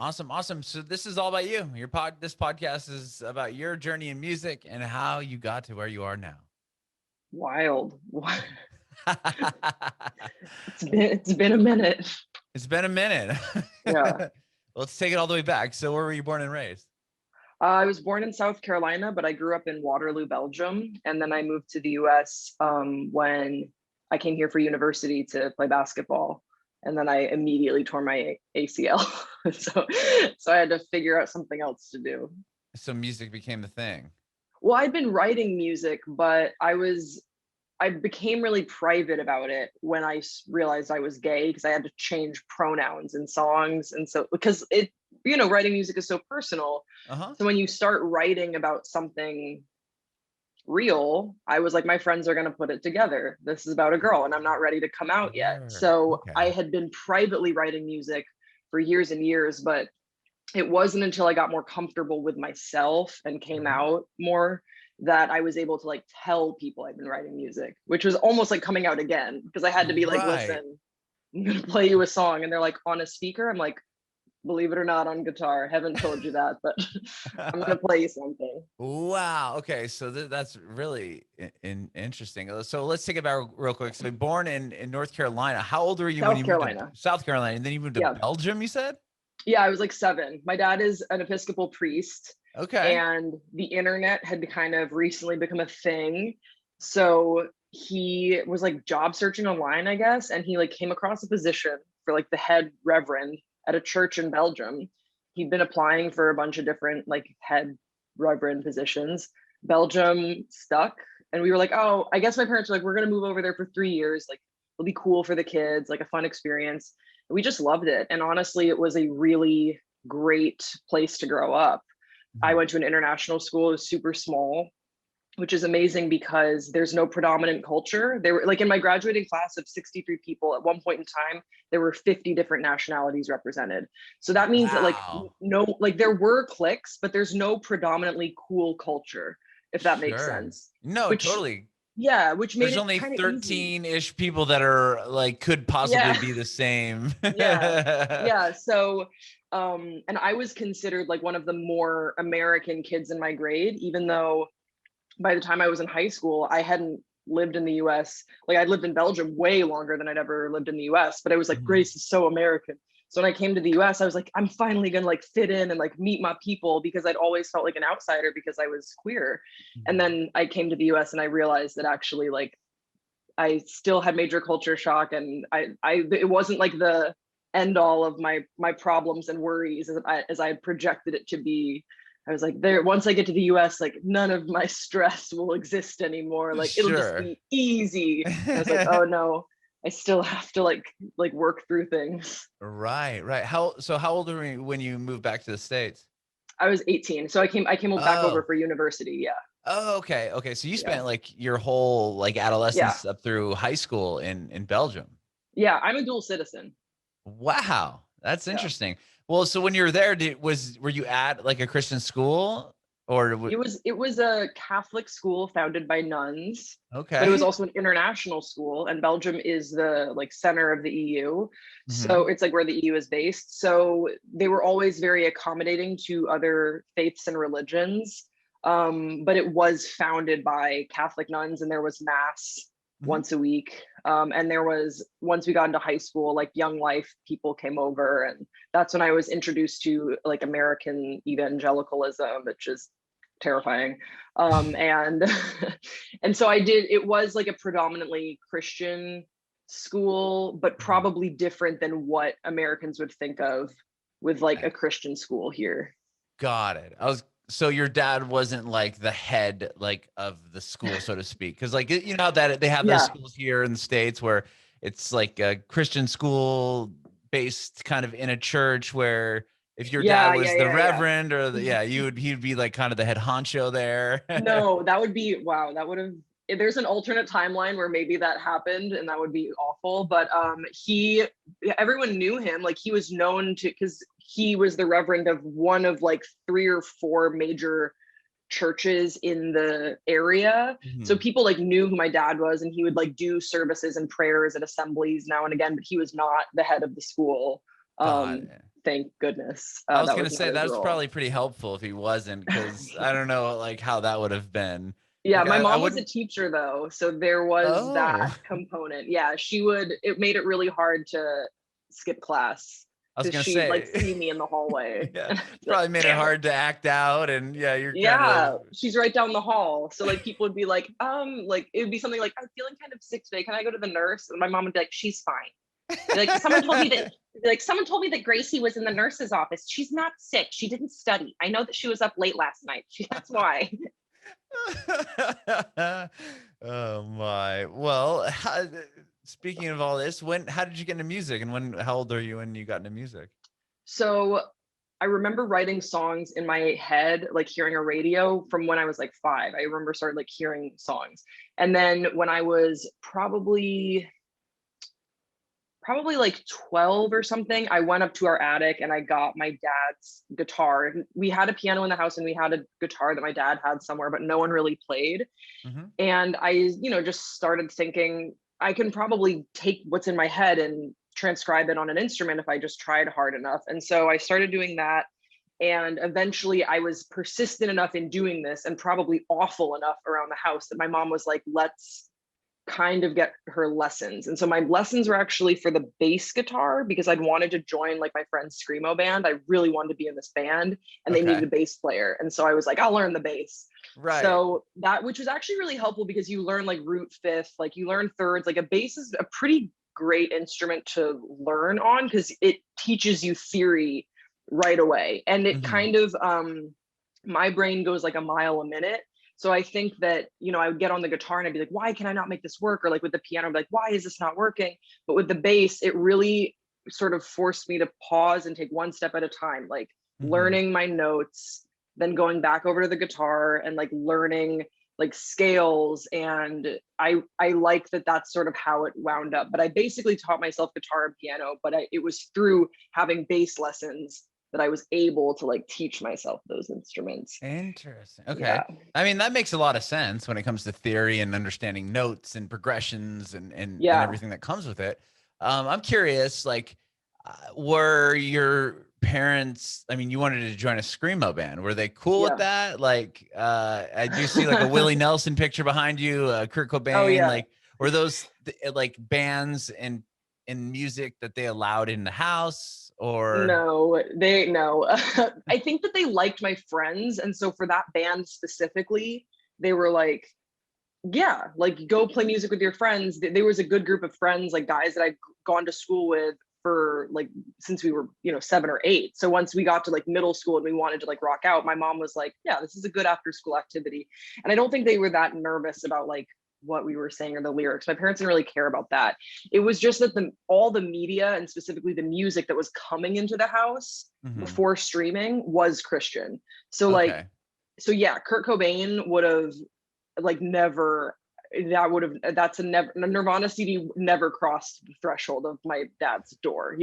Awesome. Awesome. So this is all about you. This podcast is about your journey in music and how you got to where you are now. Wild. It's been a minute. It's been a minute. Yeah. Let's take it all the way back. So where were you born and raised? I was born in South Carolina, but I grew up in Waterloo, Belgium, and then I moved to the US when I came here for university to play basketball, and then I immediately tore my ACL. so so I had to figure out something else to do. So music became the thing. Well, I'd been writing music, but I became really private about it when I realized I was gay because I had to change pronouns in songs. And so, because writing music is so personal. Uh-huh. So when you start writing about something real, I was like, my friends are going to put it together. This is about a girl and I'm not ready to come out yet. Sure. So I Okay. had been privately writing music for years and years, but it wasn't until I got more comfortable with myself and came Mhm. out more that I was able to like tell people I've been writing music, which was almost like coming out again because I had to be like, Right. listen, I'm gonna play you a song. And they're like, on a speaker. I'm like, believe it or not, on guitar. Haven't told you that, but I'm gonna play you something. Wow. Okay. So that's really interesting. So let's take it back real quick. So born in North Carolina. How old were you when South you moved to Carolina. South Carolina and then you moved to Yeah. Belgium, you said? Yeah, I was like 7. My dad is an Episcopal priest, Okay. and the internet had kind of recently become a thing. So he was like job searching online, I guess, and he like came across a position for like the head reverend at a church in Belgium. He'd been applying for a bunch of different like head reverend positions. Belgium stuck, and we were like, oh, I guess my parents were like, we're gonna move over there for 3 years. Like it'll be cool for the kids, like a fun experience. We just loved it. And honestly, it was a really great place to grow up. I Mhm. went to an international school, it was super small, which is amazing because there's no predominant culture. There were like in my graduating class of 63 people, at one point in time, there were 50 different nationalities represented. So that means that like Wow. no, like there were cliques, but there's no predominantly cool culture, if that makes Sure. sense. No, Which totally. yeah, which made There's it only kind of easy. 13-ish people that are like could possibly Yeah. be the same. Yeah. Yeah. So, and I was considered like one of the more American kids in my grade, even though by the time I was in high school, I hadn't lived in the US. Like I'd lived in Belgium way longer than I'd ever lived in the US, but I was like, Mhm. Grace is so American. So when I came to the US, I was like, I'm finally gonna like fit in and like meet my people because I'd always felt like an outsider because I was queer. And Mhm. then I came to the US and I realized that actually like I still had major culture shock, and it wasn't like the end all of my problems and worries as I projected it to be. I was like, there, once I get to the US, like none of my stress will exist anymore. Like it'll just Sure. be easy. I was like, oh no, I still have to like work through things. Right, right. How old were you when you moved back to the States? I was 18, so I came back over Oh. for university. Yeah, Oh, okay. Okay. So you yeah, spent like your whole like yeah, adolescence up through high school in Belgium. yeah. I'm a dual citizen. Wow. That's Yeah. interesting. Well, so when you were there, were you at like a Christian school or It was a Catholic school founded by nuns, but it was okay. also an international school, and Belgium is the like center of the EU. Hmm. So it's like where the EU is based. So they were always very accommodating to other faiths and religions. But it was founded by Catholic nuns, and there was mass Hmm. once a week. And there was, once we got into high school, like Young Life people came over, and that's when I was introduced to like American evangelicalism, which is terrifying. And and so it was like a predominantly Christian school, but probably different than what Americans would think of with like a Christian school here. Got it. So your dad wasn't like the head like of the school, so to speak. Cause like you know that they have those Yeah. schools here in the States where it's like a Christian school based kind of in a church where if your dad Yeah, was yeah, the yeah, reverend or yeah. he'd be like kind of the head honcho there. No, that would be wow. That would have. If there's an alternate timeline where maybe that happened, and that would be awful. But everyone knew him. Like he was known to because he was the reverend of one of like 3 or 4 major churches in the area. So Mhm. people like knew who my dad was, and he would like do services and prayers at assemblies now and again. But he was not the head of the school. God. Thank goodness. I was That gonna was not say his that was role. probably pretty helpful if he wasn't, because I don't know like how that would have been. Yeah, Like my I mom was a wouldn't. teacher though, so there was that Oh, component. Yeah, it made it really hard to skip class I was because gonna she'd like say, see me in the hallway yeah, and I'd it's be like, probably made it damn it. hard to act out, and yeah, you're kind of. Yeah, she's right down the hall. So like people would be like it would be something like, I'm feeling kind of sick today. Can I go to the nurse? And my mom would be like, she's fine. Be like, someone told me that Gracie was in the nurse's office. She's not sick. She didn't study. I know that she was up late last night. That's why. Oh my. Well, speaking of all this, how did you get into music, and how old are you when you got into music? So I remember writing songs in my head, like hearing a radio from when I was like 5. I remember started like hearing songs. And then when I was probably like 12 or something, I went up to our attic and I got my dad's guitar. We had a piano in the house and we had a guitar that my dad had somewhere, but no one really played. Mm-hmm. And I, just started thinking I can probably take what's in my head and transcribe it on an instrument if I just tried hard enough. And so I started doing that. And eventually I was persistent enough in doing this and probably awful enough around the house that my mom was like, let's kind of get her lessons. And so my lessons were actually for the bass guitar because I'd wanted to join like my friend's screamo band. I really wanted to be in this band and they needed Okay. a bass player. And so I was like, I'll learn the bass. Right. So that, which was actually really helpful because you learn like root fifth, like you learn thirds, like a bass is a pretty great instrument to learn on because it teaches you theory right away. And it Mm-hmm. kind of, my brain goes like a mile a minute. So I think that, I would get on the guitar and I'd be like, why can I not make this work? Or like with the piano, I'd be like, why is this not working? But with the bass, it really sort of forced me to pause and take one step at a time, like Mm-hmm. learning my notes, then going back over to the guitar and like learning like scales. And I like that that's sort of how it wound up. But I basically taught myself guitar and piano, but it was through having bass lessons that I was able to like teach myself those instruments. Interesting. Okay. Yeah. I mean, that makes a lot of sense when it comes to theory and understanding notes and progressions and Yeah. everything that comes with it. I'm curious, like, were your parents, I mean, you wanted to join a screamo band. Were they cool with Yeah. that? Like, I do see like a Willie Nelson picture behind you, Kurt Oh Cobain, yeah. like, were those like bands and music that they allowed in the house or? No, no. I think that they liked my friends. And so for that band specifically, they were like, yeah, like go play music with your friends. There was a good group of friends, like guys that I'd gone to school with for like since we were 7 or 8. So once we got to like middle school and we wanted to like rock out, my mom was like, yeah, this is a good after school activity. And I don't think they were that nervous about like what we were saying or the lyrics. My parents didn't really care about that. It was just that all the media and specifically the music that was coming into the house Mhm. before streaming was Christian. So like, Okay. so yeah, Kurt Cobain would have like never, that's a Nirvana CD never crossed the threshold of my dad's door,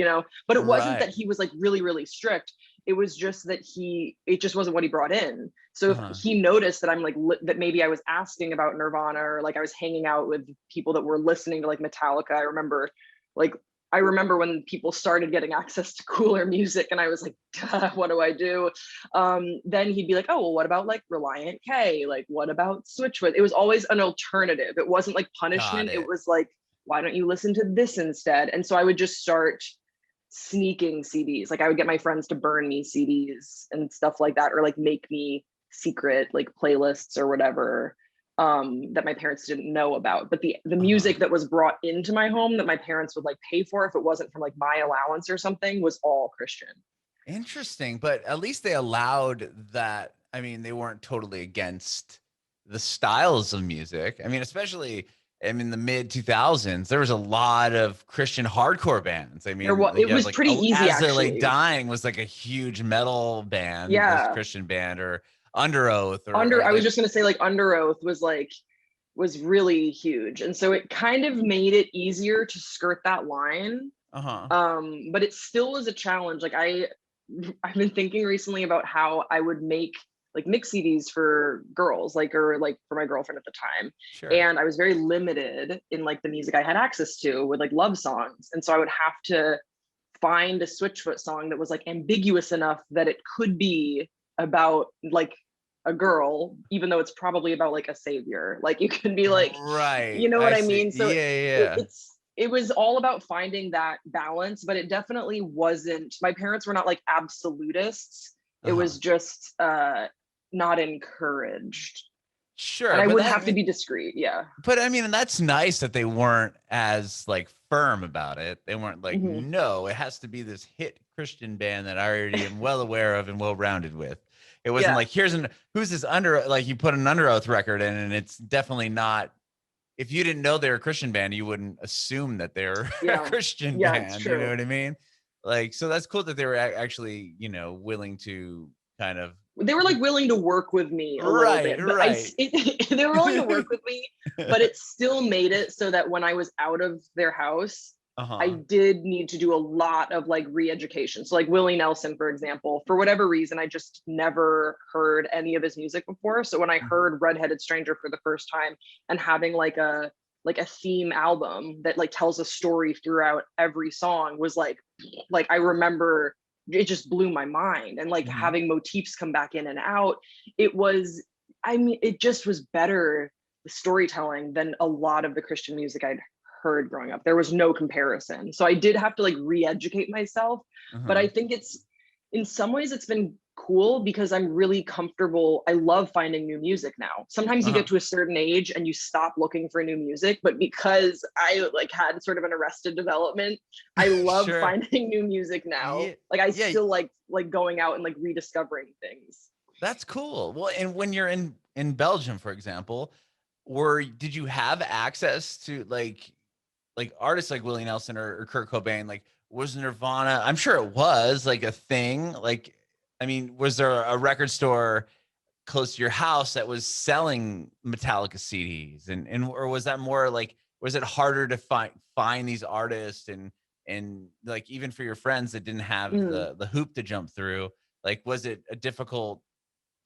but it wasn't that Right. he was like really really strict. It was just that it just wasn't what he brought in. So if Uh-huh. he noticed that I'm like that maybe I was asking about Nirvana or like I was hanging out with people that were listening to like Metallica. Like I remember when people started getting access to cooler music and I was like, what do I do? Then he'd be like, oh, well, what about like Reliant K? Like, what about Switchfoot? It was always an alternative. It wasn't like Got punishment. It it. was like, why don't you listen to this instead? And so I would just start sneaking CDs. Like I would get my friends to burn me CDs and stuff like that, or like make me secret like playlists or whatever that my parents didn't know about. But the Uh-huh. music that was brought into my home that my parents would like pay for if it wasn't from like my allowance or something was all Christian. Interesting, but at least they allowed that. I mean, they weren't totally against the styles of music. I mean, especially in the mid 2000s, there was a lot of Christian hardcore bands. I mean, like It you have was like pretty easy As They Lay actually. Dying was like a huge metal band, was Yeah. Christian band, or Under Oath, or I was like, just gonna say like Under Oath was really huge. And so it kind of made it easier to skirt that line. uh-huh. But it still was a challenge. Like I've been thinking recently about how I would make like mix CDs for girls, like or like for my girlfriend at the time. Sure. And I was very limited in like the music I had access to with like love songs. And so I would have to find a Switchfoot song that was like ambiguous enough that it could be about like a girl, even though it's probably about like a savior. Like you can be like, Right. you know what I I see. mean? So Yeah. it was all about finding that balance, but it definitely wasn't. My parents were not like absolutists. It Uh-huh. was just not encouraged. And Sure, I but would that, have to be discreet. Yeah. but I mean, and that's nice that they weren't as like firm about it. They weren't like, Hmm. no, it has to be this hit Christian band that I already am well aware of and well rounded with. It wasn't Yeah. like, here's an who's this under like you put an Under Oath record in, and it's definitely not. If you didn't know they were a Christian band, you wouldn't assume that they're a Yeah. Christian Yeah, it's band. You know true. what I mean? Like, so that's cool that they were actually, willing to kind of. They were like willing to work with me a little Right, bit, but right. they were willing to work with me, but it still made it so that when I was out of their house, I Uh-huh. did need to do a lot of like re-education. So like Willie Nelson, for example, for whatever reason, I just never heard any of his music before. So when I Mhm. heard Redheaded Stranger for the first time and having like a theme album that like tells a story throughout every song was like I remember it just blew my mind, and like Mhm. having motifs come back in and out, it was, I mean, it just was better, the storytelling, than a lot of the Christian music I'd heard growing up. There was no comparison, so I did have to like re-educate myself. But Uh-huh. I think it's, in some ways it's been cool because I'm really comfortable. I love finding new music now. Sometimes you Uh-huh. get to a certain age and you stop looking for new music, but because I like had sort of an arrested development, I love Sure. finding new music now. Yeah. Like I Yeah. still like going out and like rediscovering things. That's cool. Well, and when you're in Belgium, for example, did you have access to like artists like Willie Nelson or Kurt Cobain? Like, was Nirvana? I'm sure it was like a thing. Like, I mean, was there a record store close to your house that was selling Metallica CDs, and or was that more like, was it harder to find these artists, and like even for your friends that didn't have Mm. the hoop to jump through, like was it a difficult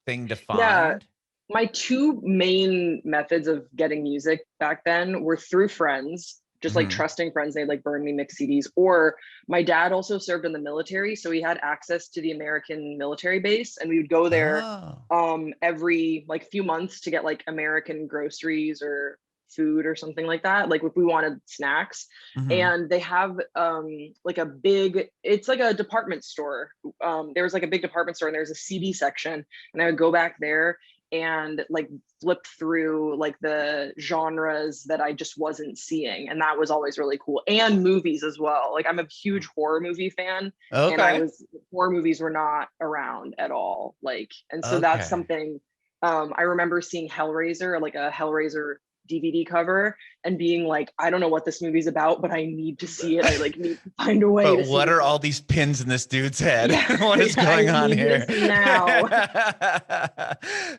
thing to Yeah, find? my two main methods of getting music back then were through friends, just like Hmm. trusting friends. They'd like burn me mixed CDs. Or my dad also served in the military, so he had access to the American military base, and we would go there Oh. every like few months to get like American groceries or food or something like that, like if we wanted snacks. Hmm. And they have like a big, it's like a department store. There was like a big department store and there's a CD section, and I would go back there and like flip through like the genres that I just wasn't seeing. And that was always really cool. And movies as well. Like I'm a huge horror movie fan. And Okay. horror movies were not around at all. Like, and so that's Okay. something, I remember seeing Hellraiser, like a Hellraiser DVD cover, and being like, I don't know what this movie's about, but I need to see it. I like need to find a way But to see what this are movie. all these pins in this dude's head? Yeah, What is yeah, I going on need here? this now.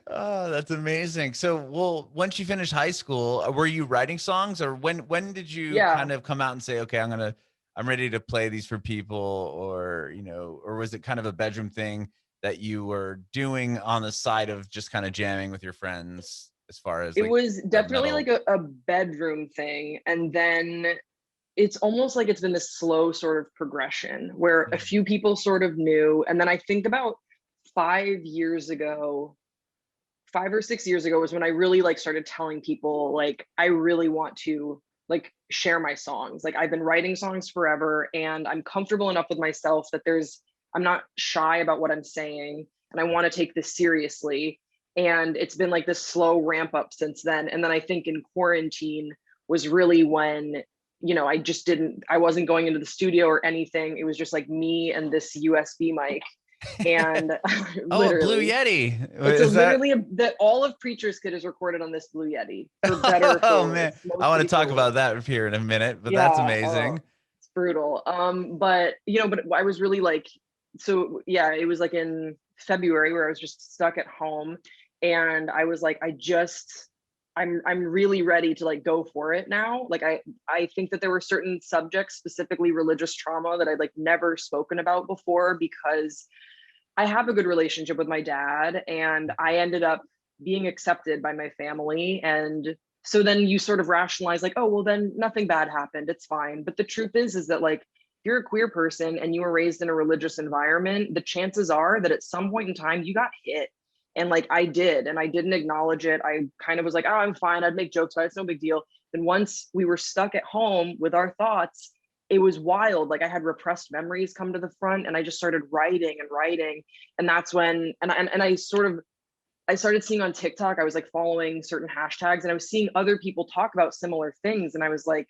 Oh, that's amazing. So, well, once you finished high school, were you writing songs, or when did you Yeah. kind of come out and say, okay, I'm ready to play these for people, or or was it kind of a bedroom thing that you were doing on the side of just kind of jamming with your friends as far as It like was the definitely like metal? a bedroom thing. And then it's almost like it's been this slow sort of progression where a Mhm. few people sort of knew. And then I think about 5 years ago, 5 or 6 years ago was when I really like started telling people like I really want to like share my songs. Like I've been writing songs forever and I'm comfortable enough with myself that I'm not shy about what I'm saying, and I want to take this seriously. And it's been like this slow ramp up since then. And then I think in quarantine was really when, I wasn't going into the studio or anything. It was just like me and this USB mic, and Oh, a Blue literally Yeti. it's a Is that? literally that all of Preacher's Kid is recorded on this Blue Yeti, for better or Oh for man, worse, I want to mostly talk for about worse. that here in a minute, but that's Yeah, oh, amazing. it's brutal. But but I was really like, so yeah, it was like in February where I was just stuck at home, and I was like, I'm really ready to like go for it now. Like I think that there were certain subjects, specifically religious trauma, that I'd like never spoken about before because I have a good relationship with my dad, and I ended up being accepted by my family. And so then you sort of rationalize like, oh, well, then nothing bad happened. It's fine. But the truth is that like you're a queer person and you were raised in a religious environment, the chances are that at some point in time you got hit. And like I did, and I didn't acknowledge it. I kind of was like, oh, I'm fine. I'd make jokes about it. It's no big deal. And once we were stuck at home with our thoughts, it was wild. Like I had repressed memories come to the front, and I just started writing and writing. And that's when, and I started seeing on TikTok, I was like following certain hashtags, and I was seeing other people talk about similar things. And I was like,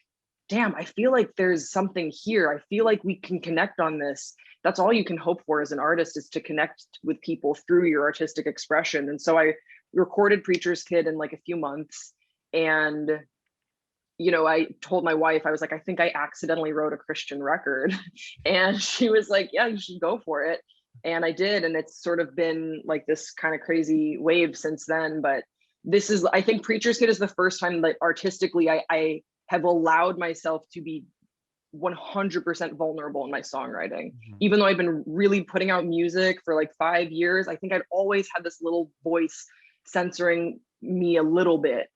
damn, I feel like there's something here. I feel like we can connect on this. That's all you can hope for as an artist, is to connect with people through your artistic expression. And so I recorded Preacher's Kid in like a few months. And, you know, I told my wife, I was like, I think I accidentally wrote a Christian record. And she was like, yeah, you should go for it. And I did. And it's sort of been like this kind of crazy wave since then. But this is, I think Preacher's Kid is the first time that artistically I have allowed myself to be 100% vulnerable in my songwriting. Even though I've been really putting out music for like 5 years, I think I'd always had this little voice censoring me a little bit.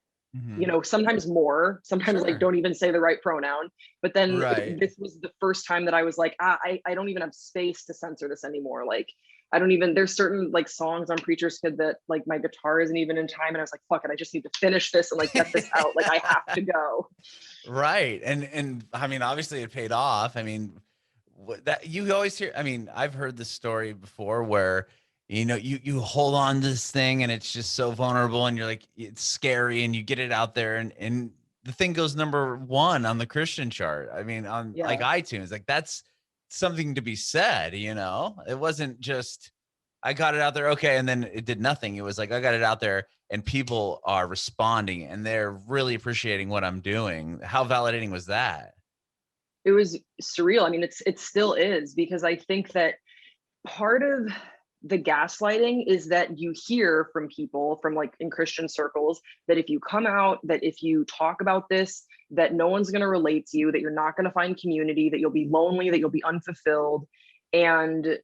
You know, sometimes more, sometimes like don't even say the right pronoun. But then this was the first time that I was like, I don't even have space to censor this anymore. Like, I don't even, there's certain like songs on Preacher's Kid that like my guitar isn't even in time. And I was like, fuck it, I just need to finish this and like get this out. Like I have to go. Right. And I mean, obviously it paid off. I mean, that you always hear, I mean, I've heard this story before where, you know, you hold on to this thing and it's just so vulnerable and you're like, it's scary, and you get it out there, and the thing goes #1 on the Christian chart. I mean, on like iTunes, like that's something to be said, you know. It wasn't just I got it out there, okay, and then it did nothing. It was like I got it out there and people are responding and they're really appreciating what I'm doing. How validating was that? It was surreal. I mean, it still is, because I think that part of the gaslighting is that you hear from people from like in Christian circles that if you come out, that if you talk about this, that no one's going to relate to you, that you're not going to find community, that you'll be lonely, that you'll be unfulfilled. And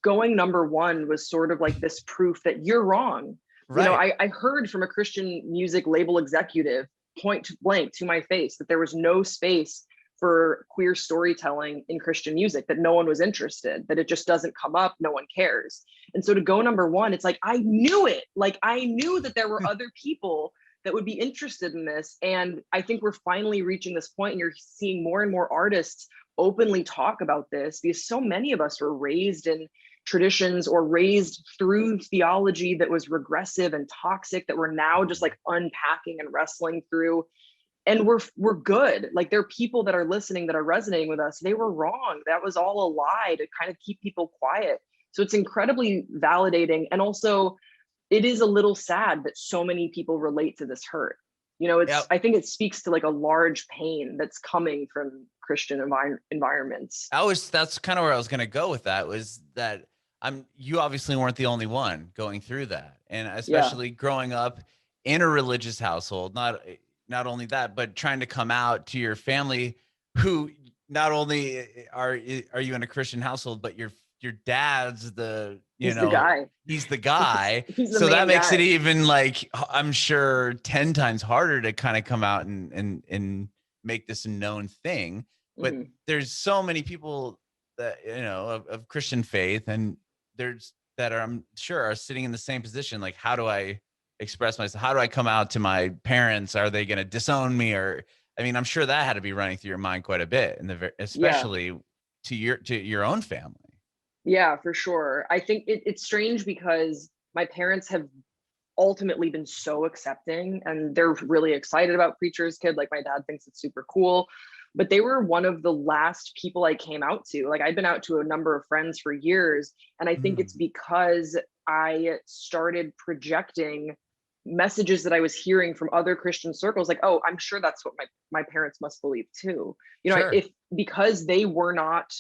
going #1 was sort of like this proof that you're wrong. You know, I heard from a Christian music label executive point blank to my face that there was no space for queer storytelling in Christian music, that no one was interested, that it just doesn't come up, no one cares. And so to go #1, it's like, I knew it. Like I knew that there were other people that would be interested in this. And I think we're finally reaching this point, and you're seeing more and more artists openly talk about this, because so many of us were raised in traditions or raised through theology that was regressive and toxic, that we're now just like unpacking and wrestling through. And we're good. Like there are people that are listening that are resonating with us. They were wrong. That was all a lie to kind of keep people quiet. So it's incredibly validating. And also it is a little sad that so many people relate to this hurt. You know, it's, I think it speaks to like a large pain that's coming from Christian environments. That's kind of where I was going to go with that, was that you obviously weren't the only one going through that. And especially growing up in a religious household, not only that, but trying to come out to your family, who not only are you in a Christian household, but your dad's the, he's the guy. He's the guy. He's the so that makes guy. it even like, I'm sure 10 times harder to kind of come out and make this a known thing. But there's so many people that, you know, of Christian faith, and there's that are, I'm sure, are sitting in the same position. Like, how do I express myself? How do I come out to my parents? Are they going to disown me? Or, I mean, I'm sure that had to be running through your mind quite a bit, and especially to your own family. Yeah, for sure. I think it's strange because my parents have ultimately been so accepting, and they're really excited about Preacher's Kid. Like my dad thinks it's super cool, but they were one of the last people I came out to. Like I'd been out to a number of friends for years, and I think it's because I started projecting messages that I was hearing from other Christian circles, like, oh, I'm sure that's what my parents must believe too. You know, because they were not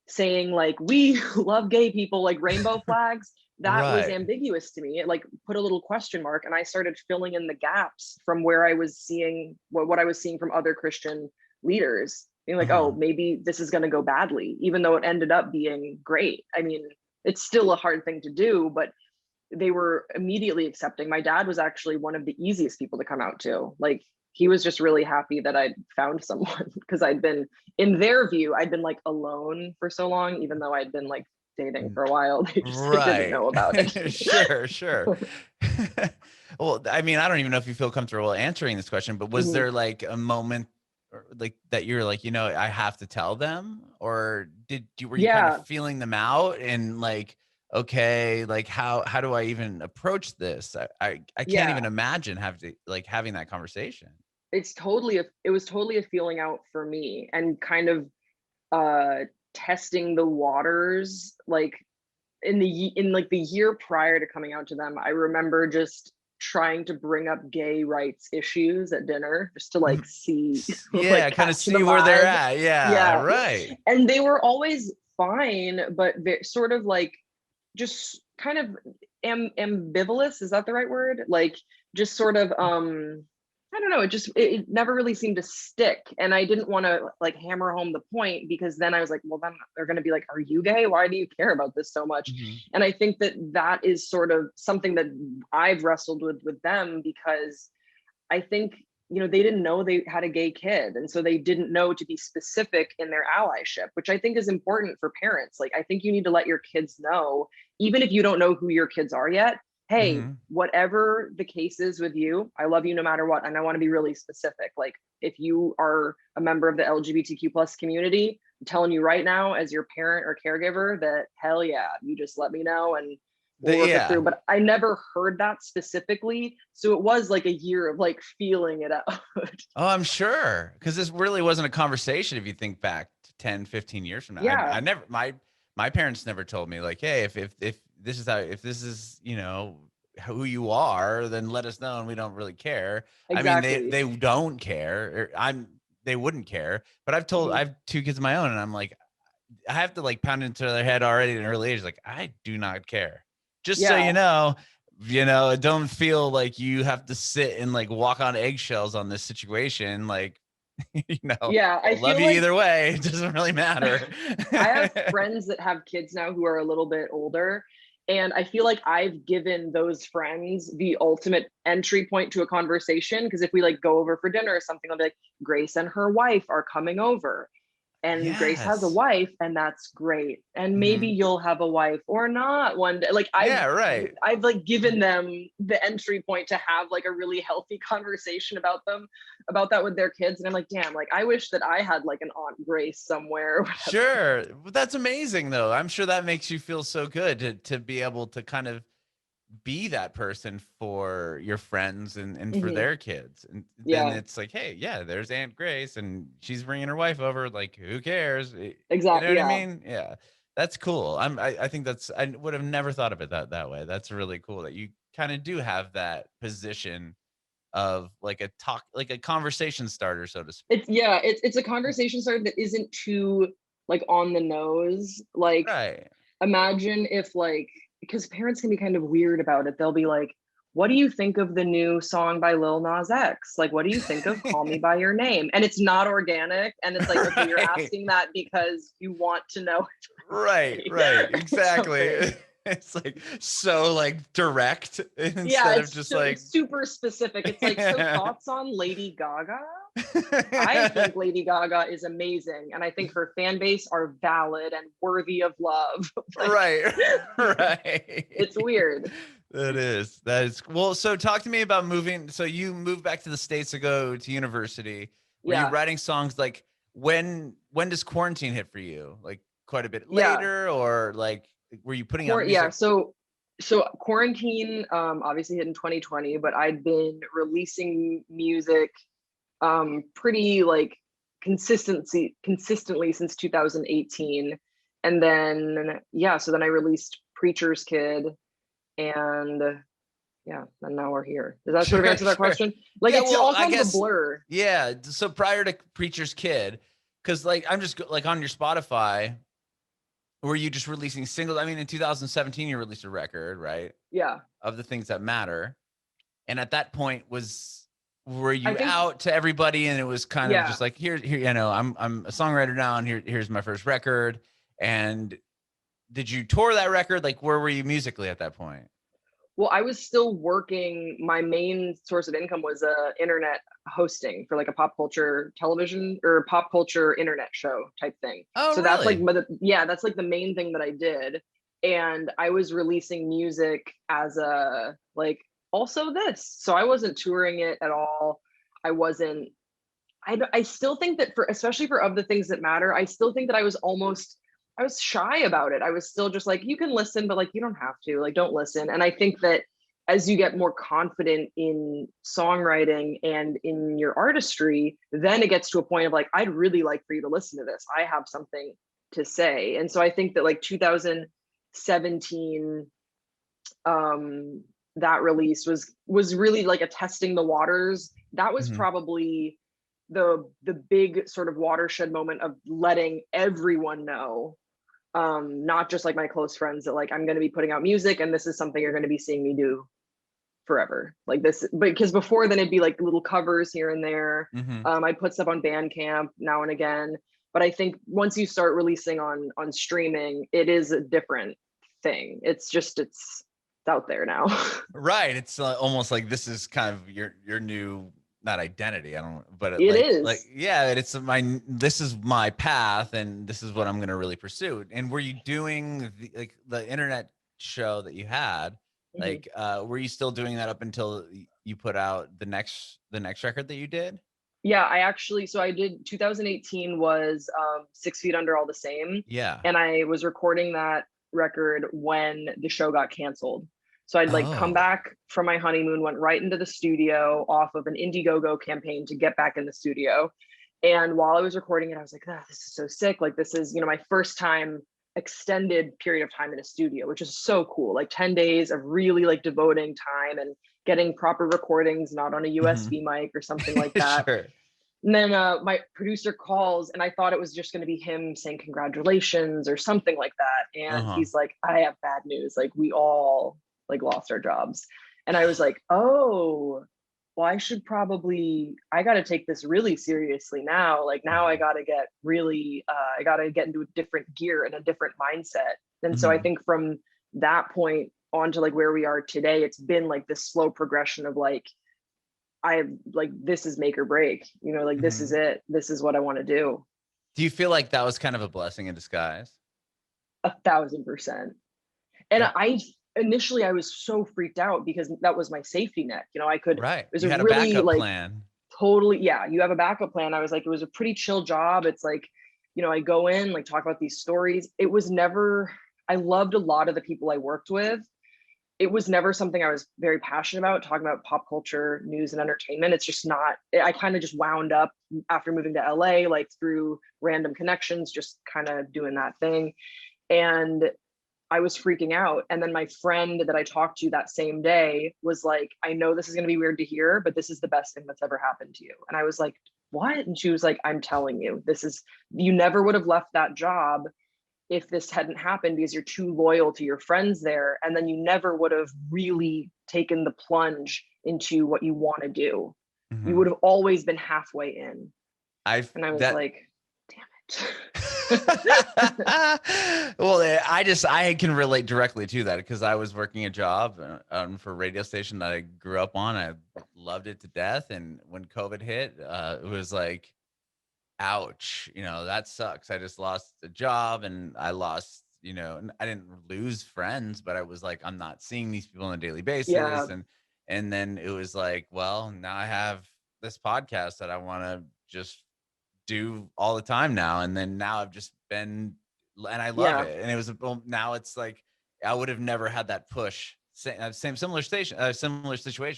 saying like, we love gay people, like rainbow flags, that was ambiguous to me. It like put a little question mark, and I started filling in the gaps from where I was seeing what I was seeing from other Christian leaders, being like, oh, maybe this is going to go badly, even though it ended up being great. I mean, it's still a hard thing to do, but they were immediately accepting. My dad was actually one of the easiest people to come out to. Like he was just really happy that I'd found someone, because I'd been, in their view, I'd been like alone for so long, even though I'd been like dating for a while. They just like, didn't Right. know about it. Sure. Well, I mean, I don't even know if you feel comfortable answering this question, but was Mhm. there like a moment like that you're like, I have to tell them, or were you kind of Yeah, feeling them out and like, okay, like how do I even approach this? I can't yeah. even imagine having that conversation. It was totally a feeling out for me, and kind of uh testing the waters, like in like the year prior to coming out to them. I remember just trying to bring up gay rights issues at dinner, just to like see, like Yeah, kind of catch the see where they're vibe. at. Yeah, Yeah, right. and they were always fine, but they're sort of like just kind of ambivalent, is that the right word? Like just sort of I don't know, it never really seemed to stick, and I didn't want to like hammer home the point, because then I was like, well, then they're going to be like, are you gay? Why do you care about this so much? Mhm. And I think that that is sort of something that I've wrestled with them, because I think, they didn't know they had a gay kid. And so they didn't know to be specific in their allyship, which I think is important for parents. Like, I think you need to let your kids know, even if you don't know who your kids are yet, hey, Mhm. whatever the case is with you, I love you no matter what. And I want to be really specific. Like, if you are a member of the LGBTQ plus community, I'm telling you right now, as your parent or caregiver, that hell yeah, you just let me know and we'll work it Yeah. through. But I never heard that specifically. So it was like a year of like feeling it out. Oh, I'm sure. Because this really wasn't a conversation if you think back to 10, 15 years from now. I Yeah, never my parents never told me like, hey, if this is if this is, who you are, then let us know and we don't really care. I mean, exactly. they don't care. They wouldn't care. But I Mhm. have two kids of my own, and I'm like, I have to like pound into their head already at an early age, like, I do not care. Just so Yeah, don't feel like you have to sit and like walk on eggshells on this situation. Like, yeah. I I'll love feel you like either way. It doesn't really matter. I have friends that have kids now who are a little bit older. And I feel like I've given those friends the ultimate entry point to a conversation. Because if we like go over for dinner or something, I'll be like, Grace and her wife are coming over, and Grace has a Yes. wife, and that's great. And maybe Mhm. you'll have a wife or not one day. Like Yeah, right. I've like given them the entry point to have like a really healthy conversation about that with their kids. And I'm like, damn, like I wish that I had like an Aunt Grace somewhere or whatever. Sure. But that's amazing though. I'm sure that makes you feel so good to be able to kind of be that person for your friends and for Hmm. their kids. And then Yeah, it's like, hey, yeah, there's Aunt Grace and she's bringing her wife over. Like, who cares? You know exactly. what I Yeah. mean? Yeah, that's cool. I think I would have never thought of it that way. That's really cool that you kind of do have that position of like like a conversation starter, so to speak. It's a conversation starter that isn't too like on the nose. Like, Right. imagine if like, because parents can be kind of weird about it. They'll be like, what do you think of the new song by Lil Nas X? Like, what do you think of Call Me by Your Name? And it's not organic. And it's like, okay, you're Right. asking that because you want to know Right, right, or exactly. something. It's like so like direct Yeah, instead of just like it's super specific. It's like, so yeah. thoughts on Lady Gaga? I think Lady Gaga is amazing, and I think her fan base are valid and worthy of love. Like, Right, it's right. weird. That is well. So talk to me about moving. So you moved back to the States to go to university. Were you Yeah, writing songs like when does quarantine hit for you? Like quite a bit yeah. later, or like were you putting out Yeah, music? so quarantine obviously hit in 2020, but I'd been releasing music pretty like consistently since 2018. And then yeah, so then I released Preacher's Kid, and yeah, and now we're here. Does that sort of Sure, answer that sure. question? Like, Yeah, it's well, all I kind of a guess blur. yeah. So prior to Preacher's Kid, because like I'm just like on your Spotify, were you just releasing singles? I mean, in 2017, you released a record, right? Yeah, Of the things that matter. And at that point, were I you think. out to everybody and it was kind of Yeah, just like here, I'm a songwriter now, and here's my first record. And did you tour that record? Like, where were you musically at that point? Well, I was still working. My main source of income was internet hosting for like a pop culture television or pop culture internet show type thing. Oh, So that's like, really? yeah, that's like the main thing that I did. And I was releasing music as a like also this. So I wasn't touring it at all. I wasn't. I still think that for especially for Of the Things That Matter, I still think that I was shy about it. I was still just like, you can listen, but like you don't have to, like don't listen. And I think that as you get more confident in songwriting and in your artistry, then it gets to a point of like, I'd really like for you to listen to this. I have something to say. And so I think that like 2017, that release was really like a testing the waters. That was Mhm. probably the big sort of watershed moment of letting everyone know, not just like my close friends, that like I'm going to be putting out music and this is something you're going to be seeing me do forever, like this. Because before then it'd be like little covers here and there. Mhm. I'd put stuff on Bandcamp now and again, but I think once you start releasing on streaming, it is a different thing. It's out there now. Right. It's almost like this is kind of your new, not identity. I don't, but It like is. yeah, it's this is my path, and this is what I'm going to really pursue. And were you doing like the internet show that you had? Mhm. Like, were you still doing that up until you put out the next record that you did? Yeah, I actually, so I did 2018 was 6 Feet Under All the Same. Yeah. And I was recording that record when the show got canceled. So I'd like come Oh. back from my honeymoon, went right into the studio off of an Indiegogo campaign to get back in the studio. And while I was recording it, I was like, ah, this is so sick. Like, this is, my first time extended period of time in a studio, which is so cool. Like 10 days of really like devoting time and getting proper recordings, not on a Mhm. USB mic or something like that. Sure. And then my producer calls, and I thought it was just going to be him saying congratulations or something like that. And Uh-huh. he's like, I have bad news. Like, we all like lost our jobs. And I was like, oh, well, I got to take this really seriously now. Like, now I Mhm. got to get really, I got to get into a different gear and a different mindset. And so I Mhm. think from that point on to like where we are today, it's been like this slow progression of like, I like this is make or break, like this is Mhm. it. This is what I want to do. Do you feel like that was kind of a blessing in disguise? 1,000%. And Yeah. I initially I was so freaked out because that was my safety net. It Right. was You a had a really backup like plan. totally, yeah, you have a backup plan. I was like, it was a pretty chill job. It's like, I go in, like talk about these stories. It was never, I loved a lot of the people I worked with. It was never something I was very passionate about, talking about pop culture, news, and entertainment. It's just not, I kind of just wound up after moving to LA, like through random connections, just kind of doing that thing. And I was freaking out. And then my friend that I talked to that same day was like, I know this is going to be weird to hear, but this is the best thing that's ever happened to you. And I was like, what? And she was like, I'm telling you, you never would have left that job if this hadn't happened because you're too loyal to your friends there. And then you never would have really taken the plunge into what you want to do. You Mhm. would have always been halfway in. I've And I was that like, damn it. well, I can relate directly to that because I was working a job for a radio station that I grew up on. I loved it to death, and when COVID hit, it was like, ouch, that sucks. I just lost a job, and I lost, I didn't lose friends, but I was like, I'm not seeing these people on a daily Yeah. basis, and then it was like, well, now I have this podcast that I want to just do all the time now. And then now I've just been, and I love Yeah. it. And it was, well, now it's like, I would have never had that push. Similar situation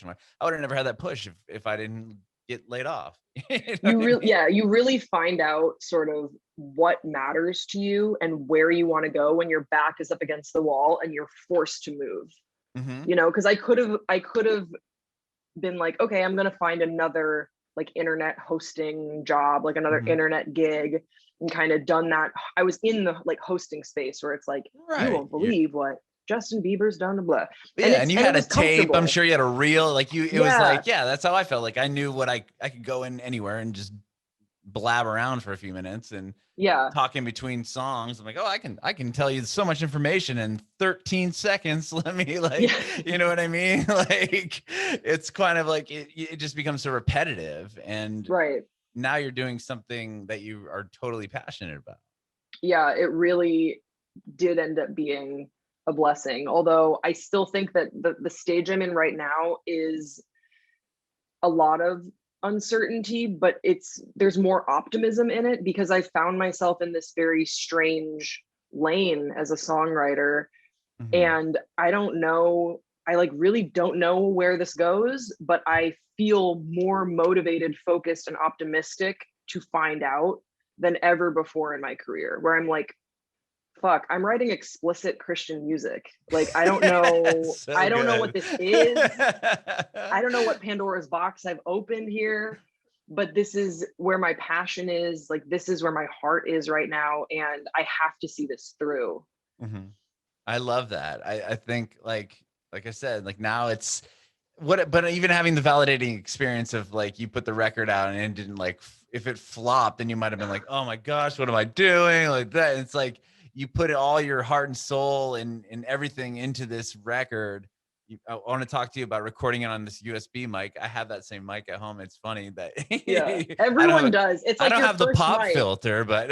where I would have never had that push if I didn't get laid off. You know what I mean? You really find out sort of what matters to you and where you want to go when your back is up against the wall and you're forced to move. Mm-hmm. Because I could have been like, okay, I'm gonna find another like internet hosting job, like another Mm-hmm. internet gig, and kind of done that. I was in the like hosting space where it's like, you Right. won't believe what Justin Bieber's done to blah. And Yeah. it's And you and it had a was tape. I'm comfortable. sure you had a reel. Like it was Yeah. like, yeah, that's how I felt. Like I knew what I could go in anywhere and just blab around for a few minutes and Yeah. talk in between songs. I'm like, oh, I can tell you so much information in 13 seconds. Let me Yeah. you know what I mean? Like, it's kind of like it just becomes so repetitive. And Right. now you're doing something that you are totally passionate about. Yeah, it really did end up being a blessing. Although I still think that the stage I'm in right now is a lot of uncertainty, but there's more optimism in it because I found myself in this very strange lane as a songwriter. Mhm. And I don't know, I like really don't know where this goes, but I feel more motivated, focused, and optimistic to find out than ever before in my career, where I'm like, fuck, I'm writing explicit Christian music. Like, So I don't know what good. this is. I don't know what Pandora's box I've opened here, but this is where my passion is. Like, this is where my heart is right now. And I have to see this through. Mhm. I love that. I think like I said, like now it's what, but even having the validating experience of like you put the record out and it didn't like if it flopped, then you might have been like, oh my gosh, what am I doing? Like that. And it's like you put all your heart and soul and everything into this record. I want to talk to you about recording it on this USB mic. I have that same mic at home. It's funny that Yeah, I everyone don't does. It's I like don't your have the first pop mic. filter, but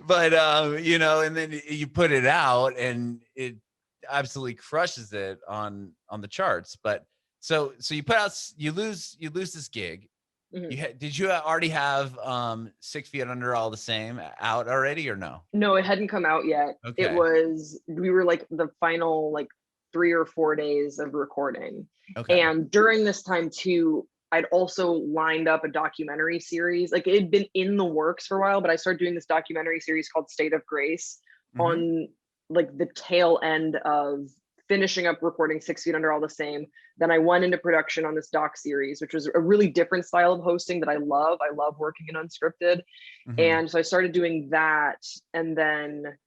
but you know, and then you put it out and it absolutely crushes it on the charts. But so you put out you lose this gig. Mhm. Did you already have 6 feet under all the same out already or no? No, it hadn't come out yet. Okay. We were like the final like 3 or 4 days of recording. Okay. And during this time too, I'd also lined up a documentary series. Like, it had been in the works for a while, but I started doing this documentary series called State of Grace Hmm. on like the tail end of finishing up recording 6 Feet Under All the Same. Then I went into production on this doc series, which was a really different style of hosting that I love. I love working in unscripted. Hmm. And so I started doing that. And then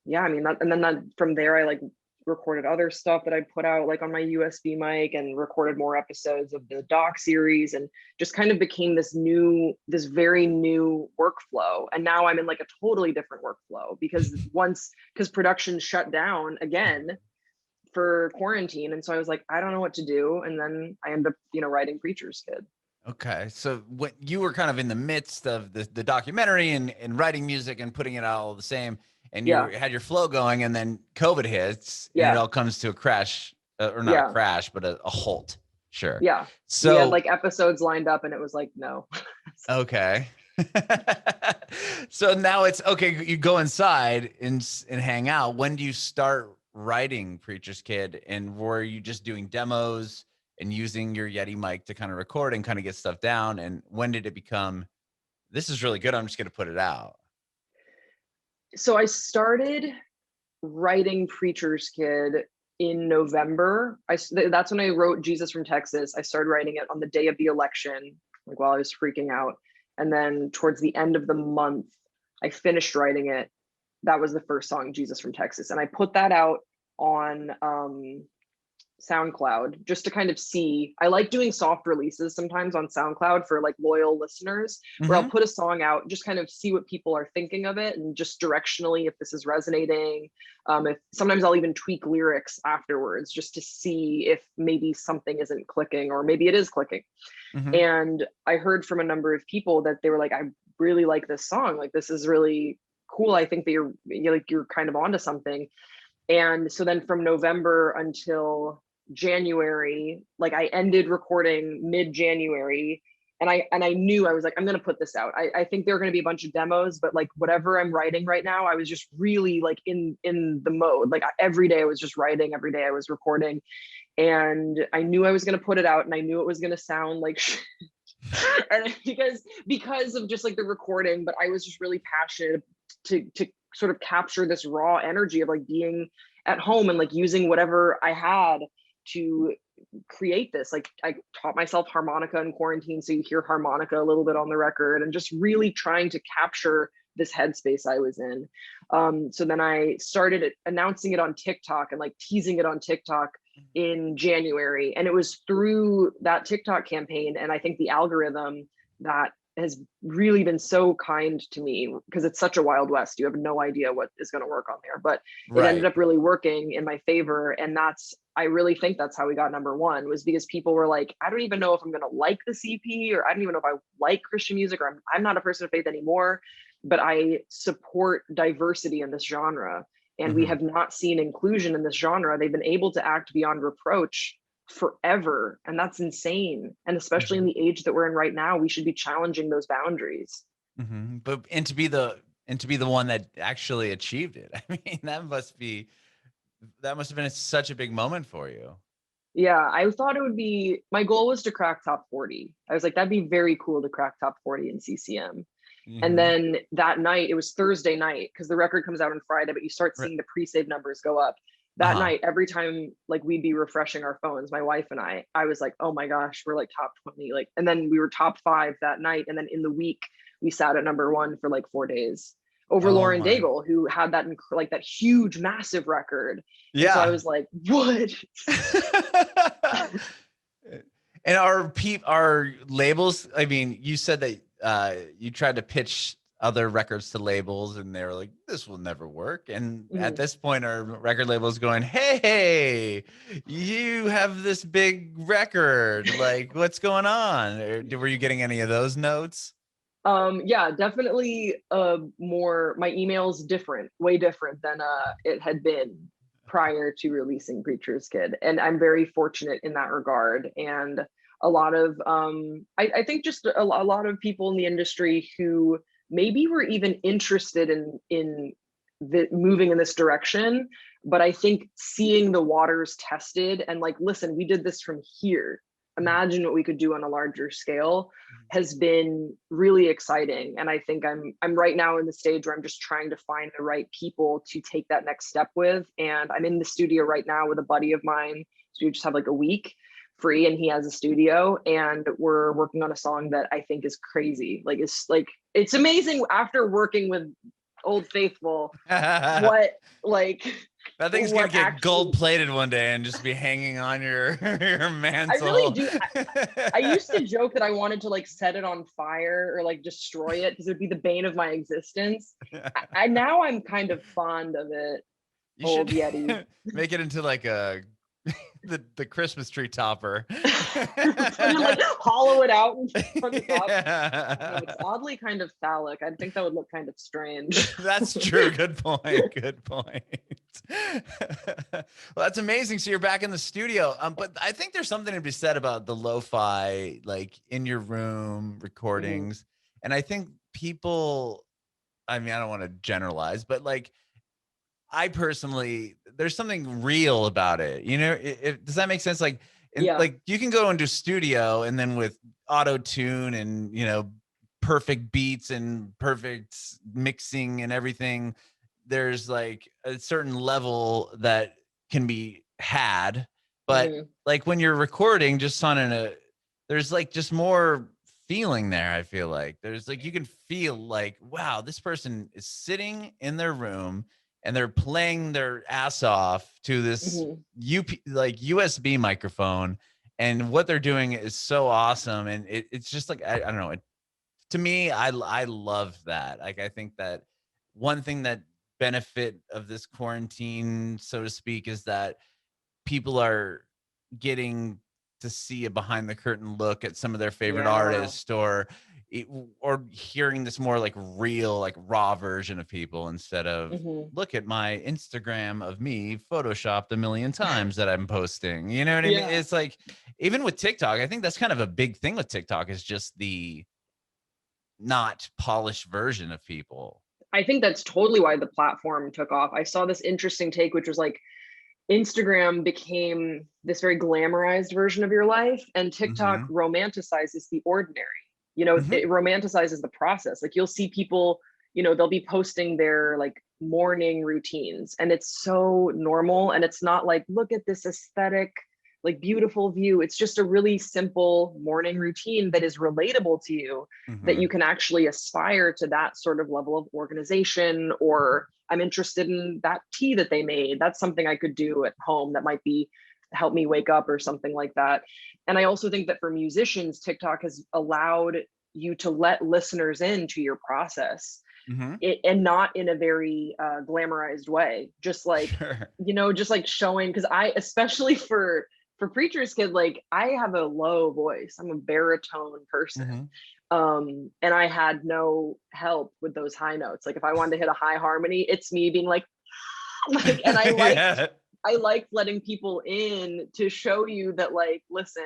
yeah, I mean and then that from there I like recorded other stuff that I put out like on my USB mic and recorded more episodes of the doc series and just kind of became this very new workflow. And now I'm in like a totally different workflow because production shut down again for quarantine. And so I was like, I don't know what to do. And then I ended up, writing Preacher's Kid. Okay. So when you were kind of in the midst of the documentary and writing music and putting it out all the same, and you Yeah. had your flow going, and then COVID hits and it Yeah. all comes to a crash, or not a Yeah. crash, but a halt. Sure. Yeah. We had So, like episodes lined up and it was like, no. okay. So now it's okay. You go inside and hang out. When do you start writing Preacher's Kid? And were you just doing demos and using your Yeti mic to kind of record and kind of get stuff down? And when did it become, this is really good, I'm just going to put it out? So I started writing Preacher's Kid in November. That's when I wrote Jesus from Texas. I started writing it on the day of the election, like while I was freaking out. And then towards the end of the month, I finished writing it. That was the first song, Jesus from Texas. And I put that out on SoundCloud just to kind of see. I like doing soft releases sometimes on SoundCloud for like loyal listeners, where I'll Mm-hmm. put a song out, just kind of see what people are thinking of it and just directionally if this is resonating. If sometimes I'll even tweak lyrics afterwards just to see if maybe something isn't clicking or maybe it is clicking. Mm-hmm. And I heard from a number of people that they were like, I really like this song. Like, this is really cool. I think that you're kind of onto something. And so then from November until January, like I ended recording mid-January, and I knew, I was like, I'm gonna put this out. I think there are gonna be a bunch of demos, but like whatever I'm writing right now, I was just really like in the mode. Like every day I was just writing, every day I was recording, and I knew I was gonna put it out, and I knew it was gonna sound like and because of just like the recording, but I was just really passionate to sort of capture this raw energy of like being at home and like using whatever I had to create this. Like, I taught myself harmonica in quarantine, so you hear harmonica a little bit on the record, and just really trying to capture this headspace I was in. So then I started announcing it on TikTok and like teasing it on TikTok in January. And it was through that TikTok campaign, and I think the algorithm that has really been so kind to me, because it's such a wild west. You have no idea what is going to work on there, but it ended Right. up really working in my favor. And I really think that's how we got #1, was because people were like, I don't even know if I'm going to like the CP, or I don't even know if I like Christian music, or I'm not a person of faith anymore, but I support diversity in this genre. And we Mhm. have not seen inclusion in this genre. They've been able to act beyond reproach forever, and that's insane. And especially in Mhm. the age that we're in right now, we should be challenging those boundaries. Mhm. But and to be the one that actually achieved it. I mean, that must have been such a big moment for you. Yeah, I thought it would be, my goal was to crack top 40. I was like, that'd be very cool to crack top 40 in CCM. And Mhm. then that night, it was Thursday night, because the record comes out on Friday, but you start Right. seeing the pre-save numbers go up. That Uh-huh. night, every time like we'd be refreshing our phones, my wife and I was like, oh my gosh, we're like top 20. Like, and then we were top 5 that night. And then in the week, we sat at #1 for like 4 days over Oh Lauren my. Daigle, who had like that huge, massive record. And so I Yeah. was like, what? And our labels, I mean, you said that you tried to pitch other records to labels and they were like, this will never work. And at Mhm. this point, our record label is going, hey, you have this big record. Like, what's going on? Were you getting any of those notes? Yeah, definitely more, my email's different, way different than it had been prior to releasing Preacher's Kid. And I'm very fortunate in that regard. And a lot of I think just a lot of people in the industry who maybe were even interested in moving in this direction, but I think seeing the waters tested and like, listen, we did this from here. Imagine what we could do on a larger scale, has been really exciting. And I think I'm right now in the stage where I'm just trying to find the right people to take that next step with. And I'm in the studio right now with a buddy of mine. So we just have like a week free, and he has a studio, and we're working on a song that I think is crazy. It's amazing after working with Old Faithful, That what like thing's gonna what get gold actually, plated one day and just be hanging on your your I really mantle. do. I used to joke that I wanted to like set it on fire or like destroy it, because it would be the bane of my existence. Now I'm kind of fond of it, You old should Yeti. make it into like a the Christmas tree topper. Put it like hollow it out and on the top. I don't know. It's Yeah. oddly kind of phallic. I think that would look kind of strange. That's true. Good point. Good point. Well, that's amazing. So you're back in the studio. But I think there's something to be said about the lo-fi, like in your room Mhm. recordings. And I think people, I mean, I don't want to generalize, but like I personally, there's something real about it. You know, does that make sense? Like, and Yeah. like you can go into studio and then with auto tune and perfect beats and perfect mixing and everything, there's like a certain level that can be had. But Mhm. like when you're recording, just there's like just more feeling there. I feel like there's like you can feel like, wow, this person is sitting in their room and they're playing their ass off to this Mhm. like USB microphone, and what they're doing is so awesome, and it's just like I don't know. To me, I love that. Like I think that one thing that benefit of this quarantine, so to speak, is that people are getting to see a behind the curtain look at some of their favorite Yeah. artists, or hearing this more like real, like raw version of people instead of Mhm. look at my Instagram of me photoshopped a million times that I'm posting. You know what I mean? Yeah. It's like even with TikTok, I think that's kind of a big thing with TikTok is just the not polished version of people. I think that's totally why the platform took off. I saw this interesting take, which was like, Instagram became this very glamorized version of your life, and TikTok Hmm. romanticizes the ordinary. Hmm. It romanticizes the process. Like you'll see people, they'll be posting their like morning routines, and it's so normal. And it's not like, look at this aesthetic, like beautiful view. It's just a really simple morning routine that is relatable to you, that you Hmm. can actually aspire to that sort of level of organization. Or I'm interested in that tea that they made. That's something I could do at home that might be help me wake up or something like that. And I also think that for musicians, TikTok has allowed you to let listeners into your process. Mm-hmm. And not in a very glamorized way, just like, Sure. just like showing, because I, especially for Preacher's Kid, like I have a low voice, I'm a baritone person. Mm-hmm. And I had no help with those high notes. Like if I wanted to hit a high harmony, it's me being like, and I liked Yeah. I liked letting people in to show you that, like, listen,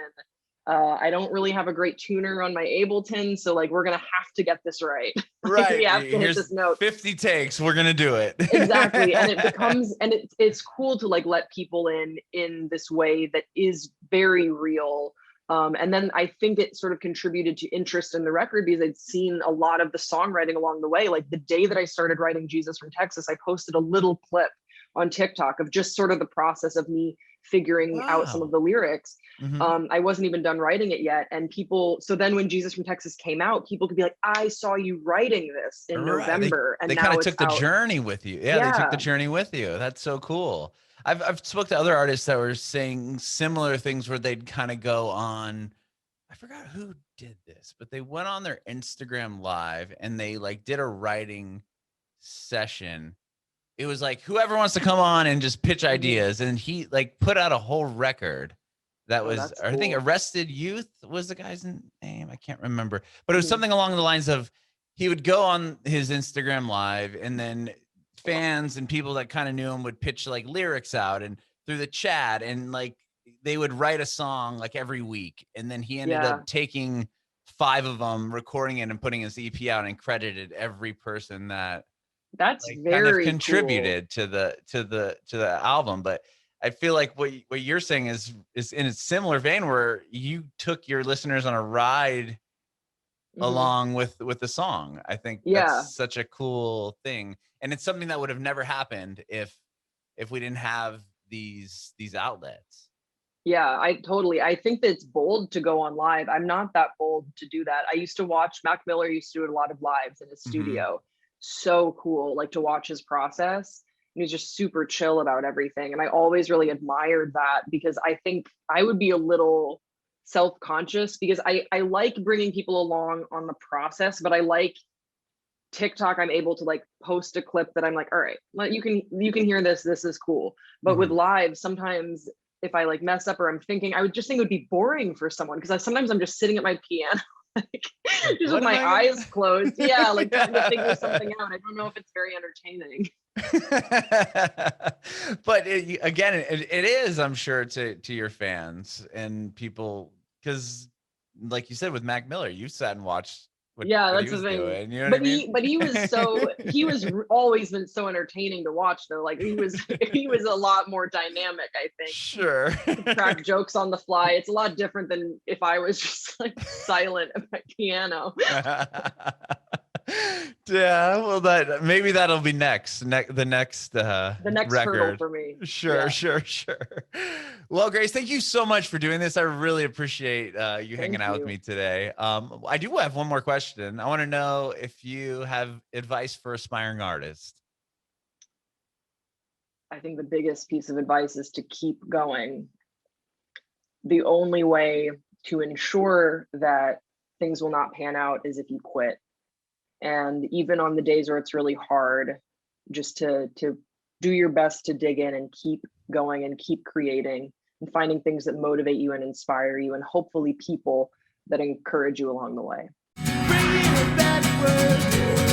I don't really have a great tuner on my Ableton, so like we're gonna have to get this right. Like, we Right. have to hit Here's this note 50 takes. We're gonna do it. exactly. And it becomes, and it's cool to like let people in this way that is very real. And then I think it sort of contributed to interest in the record because I'd seen a lot of the songwriting along the way. Like the day that I started writing Jesus from Texas, I posted a little clip on TikTok of just sort of the process of me figuring out some of Wow. the lyrics. Mm-hmm. I wasn't even done writing it yet. And people, so then when Jesus from Texas came out, people could be like, I saw you writing this in Right. November, and They kind now of it's took the out. journey with you. Yeah, they took the Yeah. journey with you. That's so cool. I've spoke to other artists that were saying similar things where they'd kind of go on. I forgot who did this, but they went on their Instagram live and they like did a writing session. It was like whoever wants to come on and just pitch ideas, and he like put out a whole record that Oh, was, that's I think cool. Arrested Youth was the guy's name. I can't remember, but it was Mhm. something along the lines of he would go on his Instagram live and then fans and people that kind of knew him would pitch like lyrics out and through the chat, and like they would write a song like every week, and then he ended Yeah, up taking 5 of them, recording it and putting his EP out, and credited every person that that's like kind of very cool. contributed to the album. But I feel like what you're saying is in a similar vein where you took your listeners on a ride Mhm. along with the song. I think that's Yeah. such a cool thing, and it's something that would have never happened if we didn't have these outlets. Yeah, I think that it's bold to go on live. I'm not that bold to do that. I used to watch Mac Miller used to do a lot of lives in his Mm-hmm. studio. So cool, like to watch his process. And he's just super chill about everything. And I always really admired that because I think I would be a little self-conscious because I like bringing people along on the process, but I like TikTok, I'm able to like post a clip that I'm like, all right, you can hear this. This is cool. But with Mm-hmm. live, sometimes if I like mess up or I'm thinking, I would just think it would be boring for someone because sometimes I'm just sitting at my piano, like Like, just with what am my I eyes gonna closed. Yeah, like trying to figure yeah. something out. I don't know if it's very entertaining. But again, it is, I'm sure, to your fans and people, because like you said with Mac Miller, you sat and watched Yeah, what he that's the was thing. doing. You know what I mean? But he was always been so entertaining to watch though. Like he was he was a lot more dynamic, I think. Sure. Could crack jokes on the fly. It's a lot different than if I was just like silent at my piano. Yeah, well, that maybe that'll be the next The next hurdle record. for me. Sure, Yeah. sure, sure. Well, Grace, thank you so much for doing this. I really appreciate you hanging Thank out with you. me today. I do have one more question. I want to know if you have advice for aspiring artists. I think the biggest piece of advice is to keep going. The only way to ensure that things will not pan out is if you quit. And even on the days where it's really hard, just to do your best to dig in and keep going and keep creating and finding things that motivate you and inspire you and hopefully people that encourage you along the way. Bringing it backward.